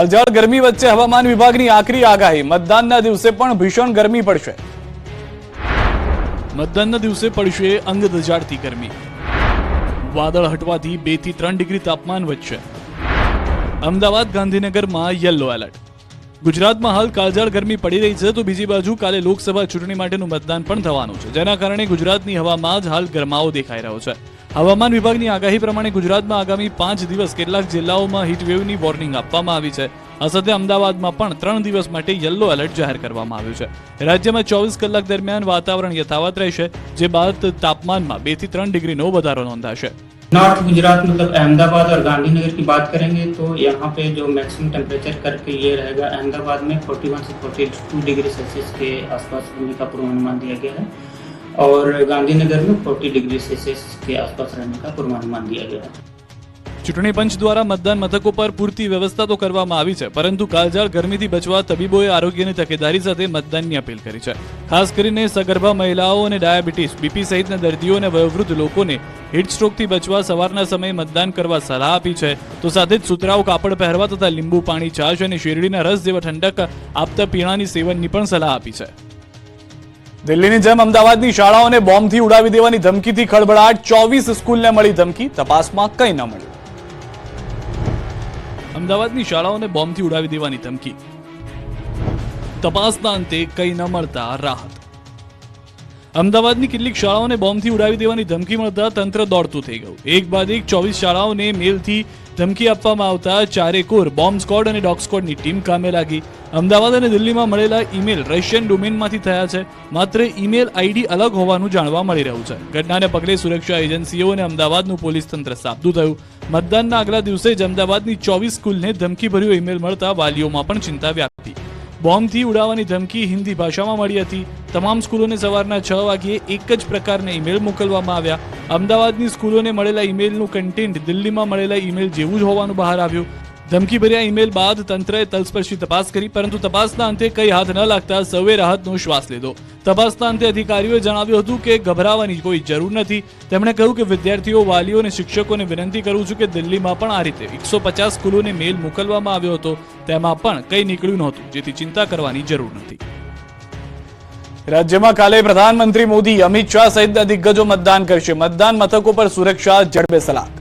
અલજળ ગરમી વચ્ચે હવામાન વિભાગની આકરી આગાહી, મતદાનના દિવસે પણ ભીષણ ગરમી પડશે. મતદાનના દિવસે પડશે અંગ દજાડતી ગરમી. વાદળ હટવાથી 2 થી 3 ડિગ્રી તાપમાન વધશે. અમદાવાદ ગાંધીનગરમાં યલો એલર્ટ. ગુજરાતમાં હાલ કાળઝાળ ગરમી પડી રહી છે, તો બીજી બાજુ કાલે લોકસભા ચૂંટણી માટેનું મતદાન પણ થવાનું છે, જેના કારણે ગુજરાતની હવામાં જ હાલ ગરમાવો દેખાઈ રહ્યો છે. હવામાન વિભાગની આગાહી પ્રમાણે ગુજરાતમાં આગામી 5 દિવસ કેટલાક જિલ્લાઓમાં હીટવેવની વોર્નિંગ આપવામાં આવી છે. આ સાથે અમદાવાદમાં પણ 3 દિવસ માટે યલો એલર્ટ જાહેર કરવામાં આવ્યું છે. રાજ્યમાં 24 કલાક દરમિયાન વાતાવરણ યથાવત રહેશે, જે બાદ તાપમાનમાં 2 થી 3 ડિગ્રીનો વધારો નોંધાશે. नॉर्थ गुजरात मतलब अहमदाबाद और गांधीनगर की बात करेंगे तो यहाँ पे जो मैक्सिमम टेम्परेचर करके ये रहेगा, अहमदाबाद में 41 से 42 डिग्री सेल्सियस के आसपास रहने का पूर्वानुमान दिया गया है और गांधीनगर में 40 डिग्री सेल्सियस के आसपास रहने का पूर्वानुमान दिया गया है. ચૂંટણી પંચ દ્વારા મતદાન મથકો પર પૂરતી વ્યવસ્થા તો કરવામાં આવી છે, પરંતુ કાળઝાળ ગરમીથી બચવા તબીબોએ આરોગ્યની તકેદારી સાથે મતદાનની અપીલ કરી છે. ખાસ કરીને સગર્ભા મહિલાઓ અને ડાયાબિટીસ, બીપી સહિતના દર્દીઓ અને વયોવૃદ્ધ લોકોને હીટસ્ટ્રોકથી બચવા સવારના સમયે મતદાન કરવા સલાહ આપી છે. તો સાથે જ સુતરાઉ કાપડ પહેરવા તથા લીંબુ પાણી, છાશ અને શેરડીના રસ જેવા ઠંડક આપતા પીણાની સેવનની પણ સલાહ આપી છે. દિલ્હીની જેમ અમદાવાદની શાળાઓને બોમ્બથી ઉડાવી દેવાની ધમકીથી ખળબળાટ. 24 સ્કૂલને મળી ધમકી, તપાસમાં કંઈ ન મળ્યું. અમદાવાદની શાળાઓને બોમ્બથી ઉડાવી દેવાની ધમકી, તપાસના અંતે કંઈ ન મળતા રાહત. અમદાવાદની કેટલીક શાળાઓને બોમ્બથી ઉડાવી દેવાની ધમકી મળતા તંત્ર દોડતું થઈ ગયું. એક બાદ એક 24 શાળાઓને મેલથી ધમકી આપવામાં આવતા ચારેકોર બોમ્બ સ્ક્વોડ અને ડોગ સ્ક્વોડની ટીમ કામે લાગી. અમદાવાદ અને દિલ્હીમાં મળેલા ઈમેલ રશિયન ડોમેનમાંથી થયા છે, માત્ર ઈમેલ આઈડી અલગ હોવાનું જાણવા મળી રહ્યું છે. ઘટનાને પગલે સુરક્ષા એજન્સીઓ અને અમદાવાદનું પોલીસ તંત્ર સાબદું થયું. મતદાનના આગલા દિવસે જ અમદાવાદની 24 સ્કૂલને ધમકીભર્યો ઈમેલ મળતા વાલીઓમાં પણ ચિંતા વ્યાપી. બોમ્બથી ઉડાવવાની ધમકી હિન્દી ભાષામાં મળી હતી. તમામ સ્કૂલોને સવારના 6 વાગ્યે એક જ પ્રકારના ઈમેલ મોકલવામાં આવ્યા. અમદાવાદની સ્કૂલોને મળેલા ઈમેલનું કન્ટેન્ટ દિલ્હીમાં મળેલા ઈમેલ જેવું જ હોવાનું બહાર આવ્યું. ધમકીભર્યા ઈમેલ બાદ તંત્રએ તલસ્પર્શી તપાસ કરી, પરંતુ તપાસના અંતે કંઈ હાથ ન લાગતા સૌએ રાહતનો શ્વાસ લીધો. તપાસના અંતે અધિકારીઓએ જણાવ્યું હતું કે ગભરાવાની કોઈ જરૂર નથી. તેમણે કહ્યું કે વિદ્યાર્થીઓ, વાલીઓ અને શિક્ષકોને વિનંતી કરું છું કે દિલ્હીમાં પણ આ રીતે 150 સ્કૂલોને મેલ મોકલવામાં આવ્યો હતો, તેમાં પણ કંઈ નીકળ્યું નહોતું, જેથી ચિંતા કરવાની જરૂર નથી. રાજ્યમાં કાલે પ્રધાનમંત્રી મોદી, અમિત શાહ સહિતના દિગ્ગજો મતદાન કરશે. મતદાન મથકો પર સુરક્ષા જડબે સલાક.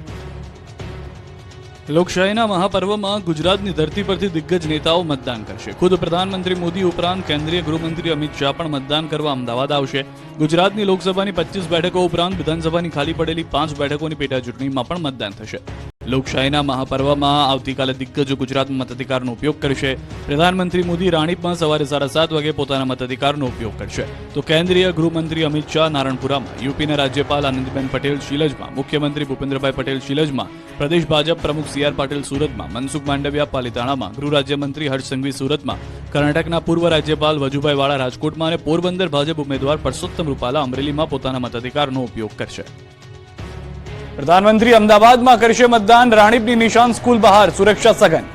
લોકશાહીના મહાપર્વમાં ગુજરાતની ધરતી પરથી દિગ્ગજ નેતાઓ મતદાન કરશે. ખુદ પ્રધાનમંત્રી મોદી ઉપરાંત કેન્દ્રીય ગૃહમંત્રી અમિત શાહ પણ મતદાન કરવા અમદાવાદ આવશે. ગુજરાતની લોકસભાની 25 બેઠકો ઉપરાંત વિધાનસભાની ખાલી પડેલી 5 બેઠકોની પેટા ચૂંટણીમાં પણ મતદાન થશે. લોકશાહીના મહાપર્વમાં આવતીકાલે દિગ્ગજો ગુજરાતમાં મતાધિકારનો ઉપયોગ કરશે. પ્રધાનમંત્રી મોદી રાણીપમાં સવારે 7:30 વાગે પોતાના મતાધિકારનો ઉપયોગ કરશે, તો કેન્દ્રીય ગૃહમંત્રી અમિત શાહ નારણપુરામાં, યુપીના રાજ્યપાલ આનંદીબેન પટેલ શિલજમાં, મુખ્યમંત્રી ભૂપેન્દ્રભાઈ પટેલ શિલજમાં, પ્રદેશ ભાજપ પ્રમુખ CR પાટીલ સુરતમાં, મનસુખ માંડવિયા પાલિતાણામાં, ગૃહ રાજ્યમંત્રી હર્ષ સંઘવી સુરતમાં, કર્ણાટકના પૂર્વ રાજ્યપાલ વજુભાઈ વાળા રાજકોટમાં અને પોરબંદર ભાજપ ઉમેદવાર પરસોત્તમ રૂપાલા અમરેલીમાં પોતાના મતાધિકારનો ઉપયોગ કરશે. પ્રધાનમંત્રી અમદાવાદમાં કરશે મતદાન. રાણીપની નિશાન સ્કૂલ બહાર સુરક્ષા સઘન.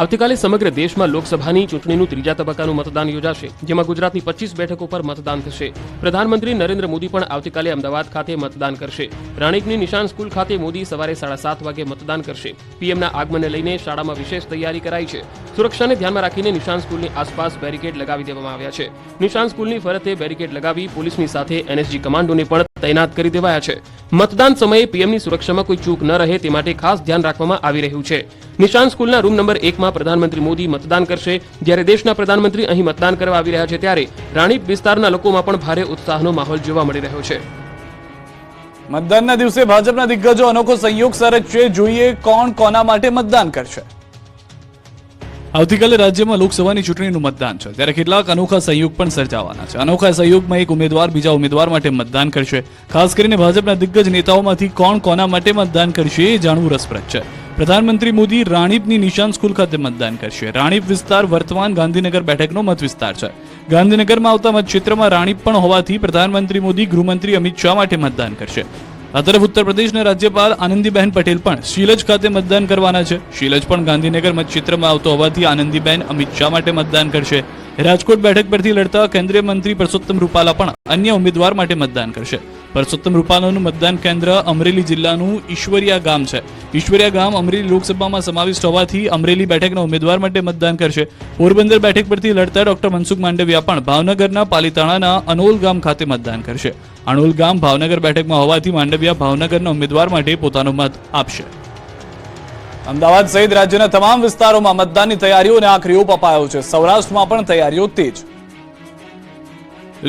આવતીકાલે સમગ્ર દેશમાં લોકસભાની ચૂંટણીનું 3જા તબક્કાનું મતદાન યોજાશે, જેમાં ગુજરાતની 25 બેઠકો પર મતદાન થશે. પ્રધાનમંત્રી નરેન્દ્ર મોદી પણ આવતીકાલે અમદાવાદ ખાતે મતદાન કરશે. રાણીપની નિશાન સ્કૂલ ખાતે મોદી સવારે 7:30 વાગે મતદાન કરશે. પીએમના આગમનને લઈને શાળામાં વિશેષ તૈયારી કરાઈ છે. સુરક્ષાને ધ્યાનમાં રાખીને નિશાન સ્કૂલની આસપાસ બેરિકેડ લગાવી દેવામાં આવ્યા છે. નિશાન સ્કૂલની ફરતે બેરિકેડ લગાવી પોલીસની સાથે NSG કમાન્ડોને પણ તૈનાત કરી દેવાયા છે. મતદાન સમયે પીએમની સુરક્ષામાં કોઈ ચૂક ન રહે તે માટે ખાસ ધ્યાન રાખવામાં આવી રહ્યું છે. નિશાન સ્કૂલના રૂમ નંબર 1માં પ્રધાનમંત્રી મોદી મતદાન કરશે. જ્યારે દેશના પ્રધાનમંત્રી અહીં મતદાન કરવા આવી રહ્યા છે, ત્યારે રાણીપ વિસ્તારના લોકોમાં પણ ભારે ઉત્સાહનો માહોલ જોવા મળી રહ્યો છે. મતદાનના દિવસે ભાજપના દિગ્ગજો અનોખો સંયોગ સર્જશે. જોઈએ કોણ કોના માટે મતદાન કરશે. આવતીકાલે રાજ્યમાં લોકસભાની ચૂંટણીનું મતદાન છે, ત્યારે કેટલાક અનોખા સંયોગ પણ સર્જાવાના છે. અનોખા સંયોગમાં એક ઉમેદવાર બીજા ઉમેદવાર માટે મતદાન કરશે. ખાસ કરીને ભાજપના દિગ્ગજ નેતાઓમાંથી કોણ કોના માટે મતદાન કરશે એ જાણવું રસપ્રદ છે. પ્રધાનમંત્રી મોદી રાણીપની નિશાન સ્કૂલ ખાતે મતદાન કરશે. રાણીપ વિસ્તાર વર્તમાન ગાંધીનગર બેઠકનો મત વિસ્તાર છે. ગાંધીનગરમાં આવતા મતક્ષેત્રમાં રાણીપ પણ હોવાથી પ્રધાનમંત્રી મોદી ગૃહમંત્રી અમિત શાહ માટે મતદાન કરશે. આ તરફ ઉત્તર પ્રદેશના રાજ્યપાલ આનંદીબેન પટેલ પણ શિલજ ખાતે મતદાન કરવાના છે. શિલજ પણ ગાંધીનગર મતક્ષેત્રમાં આવતો હોવાથી આનંદીબેન અમિત શાહ માટે મતદાન કરશે. રાજકોટ બેઠક પરથી લડતા કેન્દ્રીય મંત્રી પરસોત્તમ રૂપાલા પણ અન્ય ઉમેદવાર માટે મતદાન કરશે. પરસોત્તમ રૂપાલાનું મતદાન કેન્દ્ર અમરેલી જિલ્લાનું ઈશ્વરિયા ગામ છે. ઈશ્વરિયા ગામ અમરેલી લોકસભામાં સમાવિષ્ટ હોવાથી અમરેલી બેઠકના ઉમેદવાર માટે મતદાન કરશે. પોરબંદર બેઠક પરથી લડતા ડોક્ટર મનસુખ માંડવિયા પણ ભાવનગરના પાલીતાણાના અનોલ ગામ ખાતે મતદાન કરશે. અનોલ ગામ ભાવનગર બેઠકમાં હોવાથી માંડવિયા ભાવનગરના ઉમેદવાર માટે પોતાનો મત આપશે. અમદાવાદ સહિત રાજ્યના તમામ વિસ્તારોમાં મતદાનની તૈયારીઓને આખરી ઓપ અપાયો છે. સૌરાષ્ટ્રમાં પણ તૈયારીઓ તેજ.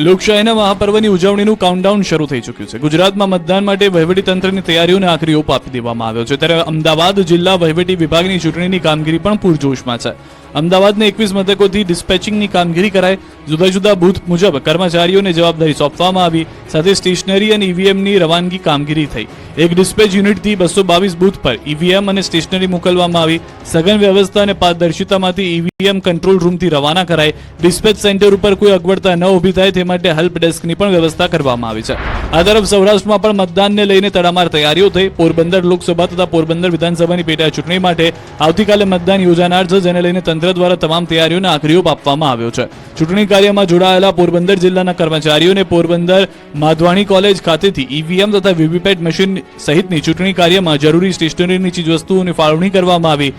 લોકશાહીના મહાપર્વની ઉજવણીનું કાઉન્ટડાઉન શરૂ થઈ ચૂક્યું છે. ગુજરાતમાં મતદાન માટે વહીવટીતંત્રની તૈયારીઓને આખરી ઓપ આપી દેવામાં આવ્યો છે. ત્યારે અમદાવાદ જિલ્લા વહીવટી વિભાગની ચૂંટણીની કામગીરી પણ પૂરજોશમાં છે. અમદાવાદને 21 મથકોથી ડિસ્પેચિંગની કામગીરી કરાય. જુદા જુદા બૂથ મુજબ કર્મચારીઓને જવાબદારી સોંપવામાં આવી. સાથે સ્ટેશનરી અને ઈવીએમની રવાનગી કામગીરી થઈ. એક ડિસ્પેચ યુનિટથી 222 બૂથ પર ઈવીએમ અને સ્ટેશનરી મોકલવામાં આવી. સઘન વ્યવસ્થા અને પારદર્શિતામાંથી ઈવીએમ કંટ્રોલ રૂમથી રવાના કરાય. ડિસ્પેચ સેન્ટર ઉપર કોઈ અગવડતા ન ઊભી થાય તે માટે હેલ્પ ડેસ્કની પણ વ્યવસ્થા કરવામાં આવી છે. આ તરફ સૌરાષ્ટ્રમાં પણ મતદાનને લઈને તડામાર તૈયારીઓ થઈ. પોરબંદર લોકસભા તથા પોરબંદર વિધાનસભાની પેટા ચૂંટણી માટે આવતીકાલે મતદાન યોજાનાર છે, જેને લઈને તંત્ર દ્વારા તમામ તૈયારીઓને આખરી ઓપ આપવામાં આવ્યો છે. ચૂંટણી કાર્યમાં જોડાયેલા પોરબંદર જિલ્લાના કર્મચારીઓને પોરબંદર માધવાણી કોલેજ ખાતેથી ઈવીએમ તથા વીવીપેટ મશીન સહિતની ચૂંટણી કાર્યમાં જરૂરી સ્ટેશનરીની ચીજવસ્તુઓની ફાળવણી કરવામાં આવી.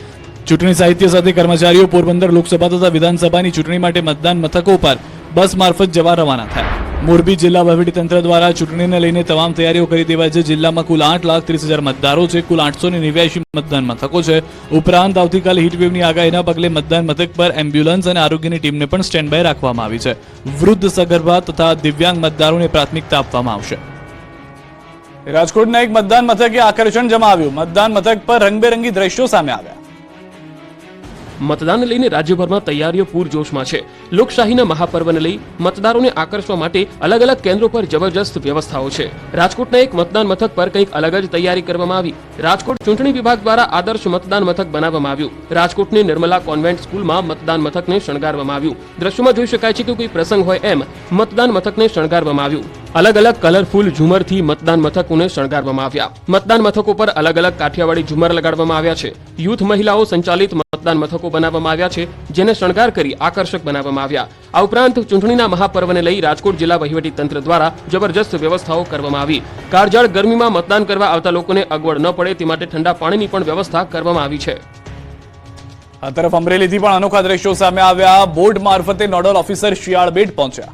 ચૂંટણી સાહિત્ય સાથે કર્મચારીઓ પોરબંદર લોકસભા તથા વિધાનસભાની ચૂંટણી માટે મતદાન મથકો પર બસ મારફત જવા રવાના થયા. મોરબી જિલ્લા વહીવટીતંત્ર દ્વારા ચૂંટણીને લઈને તમામ તૈયારીઓ કરી દેવાઈ છે. જિલ્લામાં કુલ 8,30,000 મતદારો છે. કુલ 889 મતદાન મથકો છે. ઉપરાંત આવતીકાલે હીટવેવની આગાહીના પગલે મતદાન મથક પર એમ્બ્યુલન્સ અને આરોગ્યની ટીમને પણ સ્ટેન્ડ બાય રાખવામાં આવી છે. વૃદ્ધ, સગર્ભા તથા દિવ્યાંગ મતદારોને પ્રાથમિકતા આપવામાં આવશે. રાજકોટના એક મતદાન મથકે આકર્ષણ જમાવ્યું. મતદાન મથક પર રંગબેરંગી દ્રશ્યો સામે આવ્યા. મતદાનને લઈને રાજ્યભરમાં તૈયારીઓ પૂરજોશમાં છે. લોકશાહીના મહાપર્વને લઈ મતદારોને આકર્ષવા માટે અલગ અલગ કેન્દ્રો પર જબરજસ્ત વ્યવસ્થાઓ છે. રાજકોટના એક મતદાન મથક પર કંઈક અલગ જ તૈયારી કરવામાં આવી. રાજકોટ ચૂંટણી વિભાગ દ્વારા આદર્શ મતદાન મથક બનાવવામાં આવ્યું. રાજકોટની નિર્મલા કોન્વેન્ટ સ્કૂલમાં મતદાન મથકને શણગારવામાં આવ્યું. દ્રશ્યોમાં જોઈ શકાય છે કે કોઈ પ્રસંગ હોય એમ મતદાન મથકને શણગારવામાં આવ્યું. અલગ અલગ કલરફુલ ઝુમરથી મતદાન મથકોને શણગારવામાં આવ્યા. મતદાન મથકો પર અલગ અલગ કાઠિયાવાડી ઝુમર લગાડવામાં આવ્યા છે. યુથ મહિલાઓ સંચાલિત મતદાન મથકો બનાવવામાં આવ્યા છે, જેને શણગાર કરી આકર્ષક બનાવવામાં આવ્યા. આ ઉપરાંત ચૂંટણીના મહાપર્વને લઈ રાજકોટ જિલ્લા વહીવટી તંત્ર દ્વારા જબરજસ્ત વ્યવસ્થાઓ કરવામાં આવી. કાળઝાળ ગરમીમાં મતદાન કરવા આવતા લોકોને અગવડ ન પડે તે માટે ઠંડા પાણીની પણ વ્યવસ્થા કરવામાં આવી છે. આ તરફ અમરેલીથી પણ અનોખા દ્રશ્યો સામે આવ્યા. બોટ મારફતે નોડલ ઓફિસર શિયાળ બેટ પહોંચ્યા.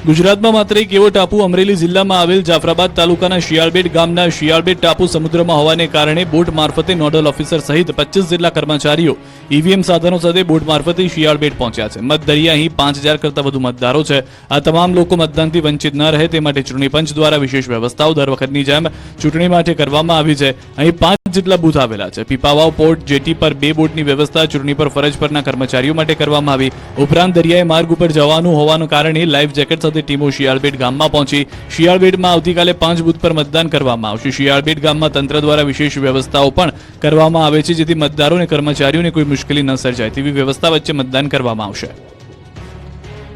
ગુજરાતમાં માત્ર એક એવો ટાપુ અમરેલી જિલ્લામાં આવેલ જાફરાબાદ તાલુકાના શિયાળબેટ ગામના શિયાળબેટ ટાપુ સમુદ્રમાં હોવાને કારણે બોટ મારફતે નોડલ ઓફિસર સહિત 25 જેટલા કર્મચારીઓ ઈવીએમ સાધનો સાથે બોટ મારફતે શિયાળબેટ પહોંચ્યા છે. મતદરિયા અહીં 5,000 કરતા વધુ મતદારો છે. આ તમામ લોકો મતદાનથી વંચિત ન રહે તે માટે ચૂંટણી પંચ દ્વારા વિશેષ વ્યવસ્થાઓ દર વખતની જેમ ચૂંટણી માટે કરવામાં આવી છે. અહીં 5 જેટલા બૂથ આવેલા છે. પીપાવાવ પોર્ટ જેટી પર 2 બોટની વ્યવસ્થા ચૂંટણી પર ફરજ પરના કર્મચારીઓ માટે કરવામાં આવી. ઉપરાંત દરિયાઈ માર્ગ ઉપર જવાનું હોવાના કારણે લાઈફ જેકેટ સાથે ટીમો શિયાળબેટ ગામમાં પહોંચી શિયાળબેટમાં આવતીકાલે 5 બૂથ પર મતદાન કરવામાં આવશે. શિયાળબેટ ગામમાં તંત્ર દ્વારા વિશેષ વ્યવસ્થાઓ પણ કરવામાં આવે છે, જેથી મતદારો અને કર્મચારીઓને કોઈ મુશ્કેલી ન સર્જાય તેવી વ્યવસ્થા વચ્ચે મતદાન કરવામાં આવશે.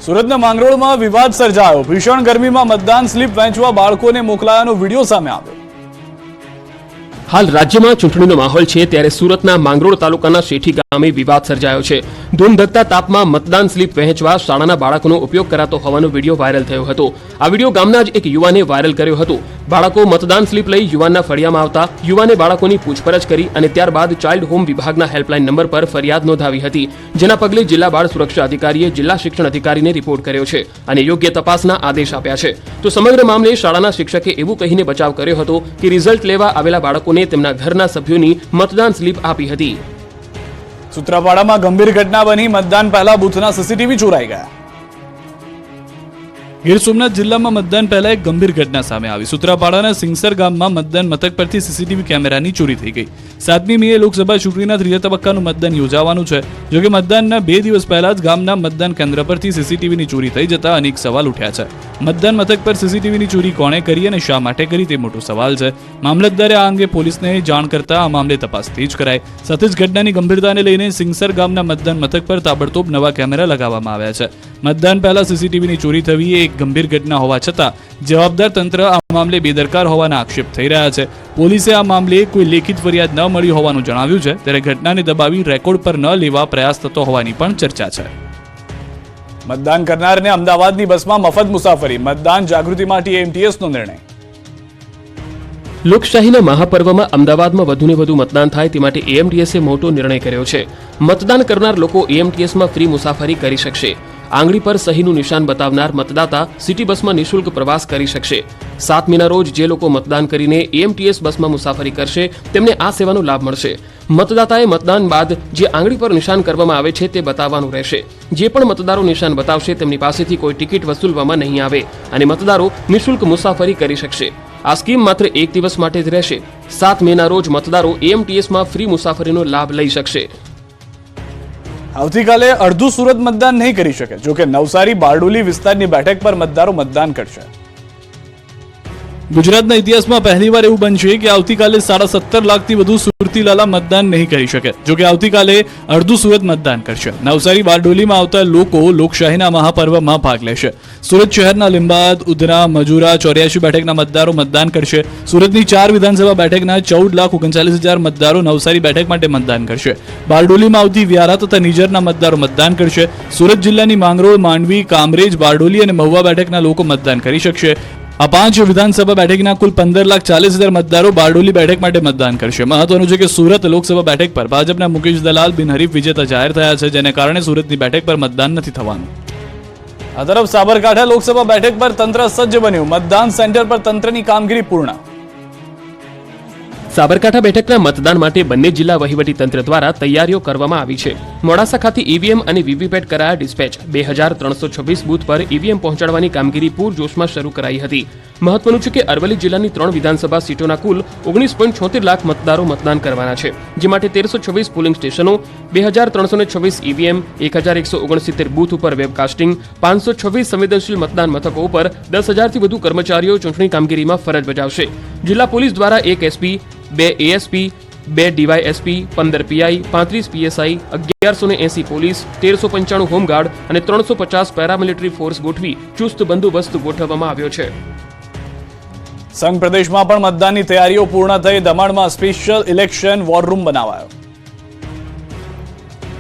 સુરતના માંગરોળમાં વિવાદ સર્જાયો. ભીષણ ગરમીમાં મતદાન સ્લીપ વહેંચવા બાળકોને મોકલાયાનો વિડીયો સામે આવ્યો. હાલ રાજ્યમાં ચૂંટણીનો માહોલ છે, ત્યારે સુરતના માંગરોળ તાલુકાના શેઠી ગામે વિવાદ સર્જાયો છે. ધૂમધકતા તાપમાં મતદાન સ્લીપ વહેંચવા શાળાના બાળકોનો ઉપયોગ કરાતો હોવાનો વિડીયો વાયરલ થયો હતો. આ વિડીયો ગામના જ એક યુવાને વાયરલ કર્યો હતો. બાળકો મતદાન સ્લીપ લઈ યુવાનના ફળિયામાં આવતા યુવાને બાળકોની પૂછપરછ કરી અને ત્યારબાદ ચાઇલ્ડ હોમ વિભાગના હેલ્પલાઇન નંબર પર ફરિયાદ નોંધાવી હતી, જેના પગલે જિલ્લા બાળ સુરક્ષા અધિકારીએ જિલ્લા શિક્ષણ અધિકારીને રિપોર્ટ કર્યો છે અને યોગ્ય તપાસના આદેશ આપ્યા છે. તો સમગ્ર મામલે શાળાના શિક્ષકે એવું કહીને બચાવ કર્યો હતો કે રિઝલ્ટ લેવા આવેલા બાળકોને તેમના ઘરના સભ્યોની મતદાન સ્લીપ આપી હતી. સૂત્રાપાડામાં ગંભીર ઘટના બની. મતદાન પહેલા બૂથના સીસીટીવી ચોરાઈ ગયા. ગીર સોમનાથ જિલ્લામાં મતદાન પહેલા એક ગંભીર ઘટના સામે આવી. સૂત્રાપાડાના સિંગસર ગામમાં મતદાન મથક પરથી સીસીટીવી કેમેરાની ચોરી થઈ ગઈ. 7મી મે લોકસભા ચૂંટણીના 3જા તબક્કાનું મતદાન યોજાવાનું છે. જોકે મતદાનના 2 દિવસ પહેલા જ ગામના મતદાન કેન્દ્ર પરથી સીસીટીવીની ચોરી થઈ જતા અનેક સવાલ ઉઠ્યા છે. મતદાન મથક પર સીસીટીવીની ચોરી કોણે કરી અને શા માટે કરી તે મોટો સવાલ છે. મામલતદારે આ અંગે પોલીસને જાણ કરતા આ મામલે તપાસ તેજ કરાઈ. સાથે જ ઘટનાની ગંભીરતાને લઈને સિંગસર ગામના મતદાન મથક પર તાબડતોબ નવા કેમેરા લગાવવામાં આવ્યા છે. મતદાન પહેલા સીસીટીવીની ચોરી થવી એ એક ગંભીર ઘટના હોવા છતાં જવાબદાર તંત્ર આ મામલે બેદરકાર હોવાના આક્ષેપ થઈ રહ્યા છે. પોલીસે આ મામલે કોઈ લેખિત ફરિયાદ ન મળી હોવાનું જણાવ્યું છે, ત્યારે ઘટનાને દબાવી રેકોર્ડ પર ન લેવા પ્રયાસ થતો હોવાની પણ ચર્ચા છે. મતદાન કરનારને અમદાવાદની બસમાં મફત મુસાફરી, મતદાન જાગૃતિ માટે એમટીએસનો નિર્ણય. લોકશાહીના મહાપર્વમાં અમદાવાદમાં વધુને વધુ મતદાન થાય તે માટે એએમટીએસે મોટો નિર્ણય કર્યો છે. મતદાન કરનાર લોકો એએમટીએસમાં ફ્રી મુસાફરી કરી શકશે. આંગળી પર સહીનું નિશાન બતાવનાર મતદાતા સિટી બસમાં નિઃશુલ્ક પ્રવાસ કરી શકશે. 7 મેના રોજ જે લોકો મતદાન કરીને એએમટીએસ બસમાં મુસાફરી કરશે તેમને આ સેવાનો લાભ મળશે. મતદાતાએ મતદાન બાદ જે આંગળી પર નિશાન કરવામાં આવે છે તે બતાવવાનું રહેશે. જે પણ મતદારો નિશાન બતાવશે તેમની પાસેથી કોઈ ટિકિટ વસૂલવામાં નહીં આવે અને મતદારો નિઃશુલ્ક મુસાફરી કરી શકશે. આ સ્કીમ માત્ર 1 દિવસ માટે જ રહેશે. 7 મેના રોજ મતદારો એએમટીએસમાં ફ્રી મુસાફરીનો લાભ લઈ શકશે. આવતીકાલે અડધું સુરત મતદાન નહીં કરી શકે. જોકે નવસારી બારડોલી વિસ્તારની બેઠક પર મતદારો મતદાન કરશે. ગુજરાતના ઇતિહાસમાં પહેલીવાર એવું બનશે કે આવતીકાલે 17.5 લાખથી વધુ સુરતીલાલા મતદાન નહીં કરી શકે. જોકે આવતીકાલે અડધું સુરત મતદાન કરશે. નવસારી બારડોલીમાં આવતા લોકો લોકશાહીના મહાપર્વમાં ભાગ લેશે. સુરત શહેરના લીંબાદ, ઉધના, મજુરા 84 બેઠકના મતદારો મતદાન કરશે. સુરતની 4 વિધાનસભા બેઠકના 14,39,000 મતદારો નવસારી બેઠક માટે મતદાન કરશે. બારડોલીમાં આવતી વ્યારા તથા નિઝરના મતદારો મતદાન કરશે. સુરત જિલ્લાની માંગરોળ, માંડવી, કામરેજ, બારડોલી અને મહુવા બેઠકના લોકો મતદાન કરી શકશે. આ 5 વિધાનસભા બેઠકના કુલ 15,40,000 મતદારો બારડોલી બેઠક માટે મતદાન કરશે. મહત્વનું છે કે સુરત લોકસભા બેઠક પર ભાજપના મુકેશ દલાલ બિનહરીફ વિજેતા જાહેર થયા છે, જેને કારણે સુરતની બેઠક પર મતદાન નથી થવાનું. આ તરફ સાબરકાંઠા લોકસભા બેઠક પર તંત્ર સજ્જ બન્યું. મતદાન સેન્ટર પર તંત્રની કામગીરી પૂર્ણ. સાબરકાંઠા બેઠકના મતદાન માટે બંને જિલ્લા વહીવટી તંત્ર દ્વારા તૈયારીઓ કરવામાં આવી છે. મોડાસા ખાતે ઈવીએમ અને વીવીપેટ કરાયા ડિસ્પેચ. 2326 બૂથ પર ઈવીએમ પહોંચાડવાની કામગીરી પૂરજોશમાં શરૂ કરાઈ હતી. મહત્વનું છે કે અરવલ્લી જિલ્લાની 3 વિધાનસભા સીટોના કુલ 19.76 લાખ મતદારો મતદાન કરવાના છે. જે માટે 1326 પોલિંગ સ્ટેશનો, 2326 ઈવીએમ, 1169 બૂથ ઉપર વેબકાસ્ટિંગ, 526 સંવેદનશીલ મતદાન મથકો ઉપર 10,000થી વધુ કર્મચારીઓ ચૂંટણી કામગીરીમાં ફરજ બજાવશે. જિલ્લા પોલીસ દ્વારા 1 SP, 2 ASP, 2 DYSP, 15 PI, 35 PSI, 1180 police, 1395 home guard અને 350 પેરામિલિટરી ફોર્સ ગોઠવી ચુસ્ત બંદોબસ્ત ગોઠવવામાં આવ્યો છે. સંઘ પ્રદેશમાં પણ મતદાનની તૈયારીઓ પૂર્ણ થઈ. દમણમાં સ્પેશિયલ ઇલેક્શન વોર રૂમ બનાવાયો.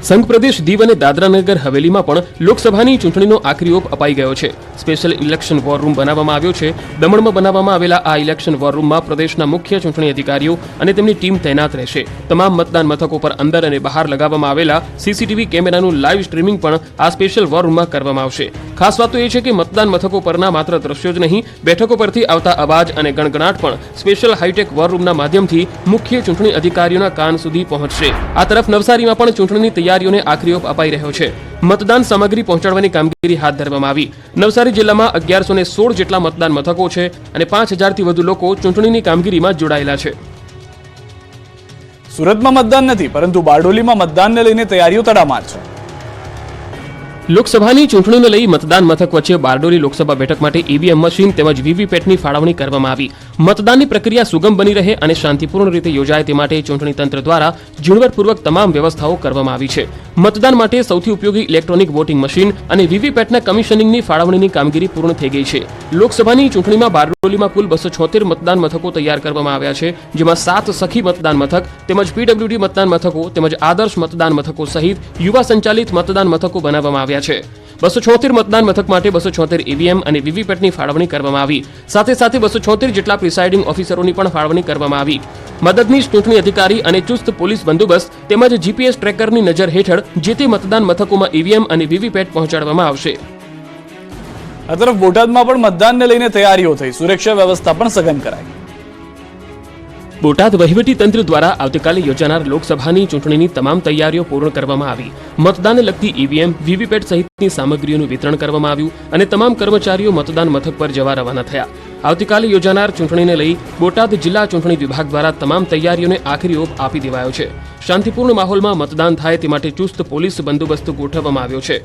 સંઘ પ્રદેશ દીવ અને દાદરાનગર હવેલીમાં પણ લોકસભાની ચૂંટણીનો આખરી ઓપ અપાઈ ગયો છે. સ્પેશિયલ ઇલેક્શન વોર રૂમ બનાવવામાં આવ્યો છે. દમણમાં બનાવવામાં આવેલા આ ઇલેક્શન વોર રૂમમાં પ્રદેશના મુખ્ય ચૂંટણી અધિકારીઓ અને તેમની ટીમ તૈનાત રહેશે. તમામ મતદાન મથકો પર અંદર અને બહાર લગાવવામાં આવેલા સીસીટીવી કેમેરાનું લાઈવ સ્ટ્રીમિંગ પણ આ સ્પેશિયલ વોર રૂમમાં કરવામાં આવશે. ખાસ વાત તો એ છે કે મતદાન મથકો પરના માત્ર દ્રશ્યો જ નહીં, બેઠકો પરથી આવતા અવાજ અને ગણગણાટ પણ સ્પેશિયલ હાઈટેક વોર રૂમના માધ્યમથી મુખ્ય ચૂંટણી અધિકારીઓના કાન સુધી પહોંચશે. આ તરફ નવસારીમાં પણ ચૂંટણીની તૈયારીઓને આખરી ઓપ અપાઈ રહ્યો છે. મતદાન સામગ્રી પહોંચાડવાની કામગીરી હાથ ધરવામાં આવી. નવસારી જિલ્લામાં 1116 જેટલા મતદાન મથકો છે અને 5000થી વધુ લોકો ચૂંટણીની કામગીરીમાં જોડાયેલા છે. સુરતમાં મતદાન નથી, પરંતુ બારડોલીમાં મતદાનને લઈને તૈયારીઓ તડામાર છે. લોકસભાની ચૂંટણીને લઈ મતદાન મથક વચ્ચે બારડોલી લોકસભા બેઠક માટે ઈવીએમ મશીન તેમજ વીવીપેટની ફાળવણી કરવામાં આવી. મતદાનની પ્રક્રિયા સુગમ બની રહે અને શાંતિપૂર્ણ રીતે યોજાય તે માટે ચૂંટણી તંત્ર દ્વારા ઝીણવટપૂર્વક તમામ વ્યવસ્થાઓ કરવામાં આવી છે. મતદાન માટે સૌથી ઉપયોગી ઇલેક્ટ્રોનિક વોટિંગ મશીન અને વીવીપેટના કમિશનિંગની ફાળવણીની કામગીરી પૂર્ણ થઈ ગઈ છે. લોકસભાની ચૂંટણીમાં બારડોલીમાં કુલ 276 મતદાન મથકો તૈયાર કરવામાં આવ્યા છે, જેમાં 7 સખી મતદાન મથક તેમજ પીડબ્લ્યુડી મતદાન મથકો તેમજ આદર્શ મતદાન મથકો સહિત યુવા સંચાલિત મતદાન મથકો બનાવવામાં આવ્યા છે. 276 મતદાન મથક માટે 276 ઈવીએમ અને વીવીપેટની ફાળવણી કરવામાં આવી. સાથે સાથે 276 જેટલા પ્રિસાઇડિંગ ઓફિસરોની પણ ફાળવણી કરવામાં આવી. મદદનીશ ચૂંટણી અધિકારી અને ચુસ્ત પોલીસ બંદોબસ્ત તેમજ જીપીએસ ટ્રેકરની નજર હેઠળ જે તે મતદાન મથકોમાં ઈવીએમ અને વીવીપેટ પહોંચાડવામાં આવશે. આ તરફ બોટાદમાં પણ મતદાનને લઈને તૈયારીઓ થઈ. સુરક્ષા વ્યવસ્થા પણ સઘન કરાઈ. બોટાદ વહીવટી તંત્ર દ્વારા આવતીકાલે યોજાનાર લોકસભાની ચૂંટણીની તમામ તૈયારીઓ પૂર્ણ કરવામાં આવી. મતદાનને લગતી ઈવીએમ, વીવીપેટ સહિતની સામગ્રીઓનું વિતરણ કરવામાં આવ્યું અને તમામ કર્મચારીઓ મતદાન મથક પર જવા રવાના થયા. આવતીકાલે યોજાનાર ચૂંટણીને લઈ બોટાદ જિલ્લા ચૂંટણી વિભાગ દ્વારા તમામ તૈયારીઓને આખરી ઓપ આપી દેવાયો છે. શાંતિપૂર્ણ માહોલમાં મતદાન થાય તે માટે ચુસ્ત પોલીસ બંદોબસ્ત ગોઠવવામાં આવ્યો છે.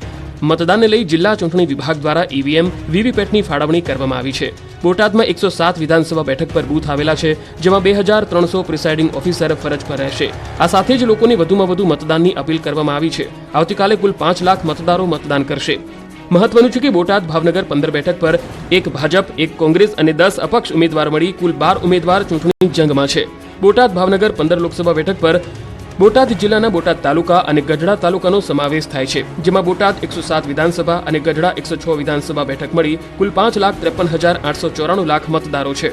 મતદાનને લઈ જિલ્લા ચૂંટણી વિભાગ દ્વારા ઈવીએમ, વીવીપેટની ફાળવણી કરવામાં આવી છે. બોટાદમાં 107 વિધાનસભા બેઠક પર બૂથ આવેલા છે, જેમાં 2300 પ્રિસાઇડિંગ ઓફિસર ફરજ પર રહેશે. આ સાથે જ લોકોને વધુમાં વધુ મતદાનની અપીલ કરવામાં આવી છે. આવતીકાલે કુલ 5 લાખ મતદારો મતદાન કરશે. મહત્વનું છે કે બોટાદ ભાવનગર 15 બેઠક પર 1 ભાજપ, 1 કોંગ્રેસ અને 10 અપક્ષ ઉમેદવાર મળી કુલ 12 ઉમેદવાર ચૂંટણી જંગમાં છે. બોટાદ ભાવનગર 15 લોકસભા બેઠક પર બોટાદ જિલ્લાના બોટાદ તાલુકા અને ગઢડા તાલુકાનો સમાવેશ થાય છે, જેમાં બોટાદ 107 વિધાનસભા અને ગઢડા 106 વિધાનસભા બેઠક મળી કુલ 5,53,894 લાખ મતદારો છે.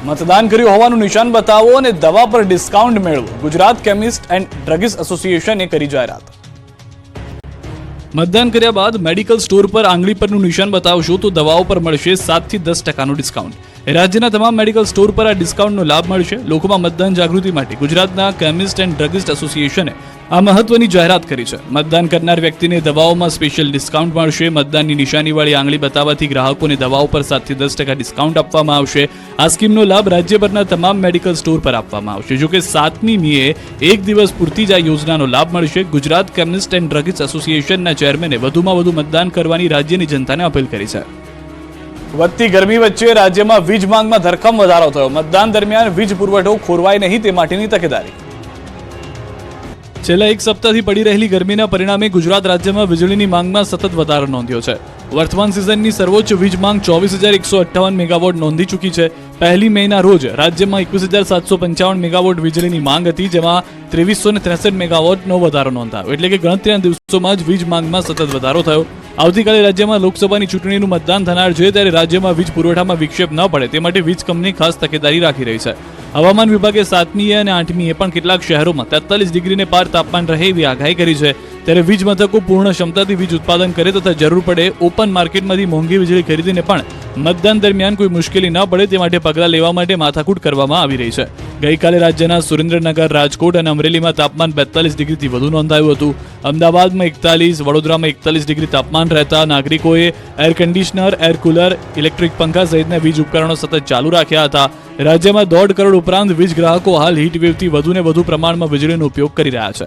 મતદાન કર્યું હોવાનું નિશાન બતાવો અને દવા પર ડિસ્કાઉન્ટ મેળવો. ગુજરાત કેમિસ્ટ એન્ડ ડ્રગિસ્ટ એસોસિએશને કરી જાહેરાત. મતદાન કર્યા બાદ મેડિકલ સ્ટોર પર આંગળી પરનું નિશાન બતાવશો તો દવાઓ પર મળશે 7 થી 10% ડિસ્કાઉન્ટ. રાજ્યના તમામ મેડિકલ સ્ટોર પર આ ડિસ્કાઉન્ટનો લાભ મળશે. લોકોમાં મતદાન જાગૃતિ માટે ગુજરાતના કેમિસ્ટ એન્ડ ડ્રગિસ્ટ એસોસિએશને આ મહત્વની જાહેરાત કરી છે. મતદાન કરનાર વ્યક્તિને દવાઓમાં સ્પેશિયલ ડિસ્કાઉન્ટ મળશે. મતદાનની નિશાનીવાળી આંગળી બતાવવાથી ગ્રાહકોને દવાઓ પર 7 થી 10% ડિસ્કાઉન્ટ આપવામાં આવશે. આ સ્કીમનો લાભ રાજ્યભરના તમામ મેડિકલ સ્ટોર પર આપવામાં આવશે. જોકે 7મી મીએ એક દિવસ પૂરતી જ આ યોજનાનો લાભ મળશે. ગુજરાત કેમિસ્ટ એન્ડ ડ્રગિસ્ટ એસોસિએશનના ચેરમેને વધુમાં વધુ મતદાન કરવાની રાજ્યની જનતાને અપીલ કરી છે. વધતી ગરમી વચ્ચે રાજ્યમાં વીજ માંગમાં ધરખમ વધારો થયો. મતદાન દરમિયાન વીજ પુરવઠો ખોરવાય નહીં તે માટેની તકેદારી. છેલ્લા એક સપ્તાહથી પડી રહેલી ગરમીના પરિણામે ગુજરાત રાજ્યમાં વીજળીની માંગમાં સતત વધારો નોંધ્યો છે. વર્તમાન સિઝનની સર્વોચ્ચ વીજ માંગ 24,158 મેગાવોટ નોંધી ચૂકી છે. 1 મેના રોજ રાજ્યમાં 21,755 મેગાવોટ વીજળીની માંગ હતી, જેમાં 2363 મેગાવોટનો વધારો નોંધાયો. એટલે કે ગણતરીના દિવસોમાં જ વીજ માંગમાં સતત વધારો થયો. આવતીકાલે રાજ્યમાં લોકસભાની ચૂંટણીનું મતદાન થનાર છે, ત્યારે રાજ્યમાં વીજ પુરવઠામાં વિક્ષેપ ન પડે તે માટે વીજ કંપની ખાસ તકેદારી રાખી રહી છે. હવામાન વિભાગે 7મીએ અને 8મીએ પણ કેટલાક શહેરોમાં 43 ડિગ્રીને પાર તાપમાન રહે એવી આગાહી કરી છે. ત્યારે વીજ મથકો પૂર્ણ ક્ષમતાથી વીજ ઉત્પાદન કરે તથા જરૂર પડે ઓપન માર્કેટમાંથી મોંઘી વીજળી ખરીદીને પણ મતદાન દરમિયાન કોઈ મુશ્કેલી ન પડે તે માટે પગલાં લેવા માટે માથાકૂટ કરવામાં આવી રહી છે. ગઈકાલે રાજ્યના સુરેન્દ્રનગર, રાજકોટ અને અમરેલીમાં તાપમાન 42 ડિગ્રીથી વધુ નોંધાયું હતું. અમદાવાદમાં 41, વડોદરામાં 41 ડિગ્રી તાપમાન રહેતા નાગરિકોએ air conditioner, air cooler, electric પંખા સહિતના વીજ ઉપકરણો સતત ચાલુ રાખ્યા હતા. રાજ્યમાં 1.5 કરોડ ઉપરાંત વીજ ગ્રાહકો હાલ હીટ વેવથી વધુને વધુ પ્રમાણમાં વીજળીનો ઉપયોગ કરી રહ્યા છે.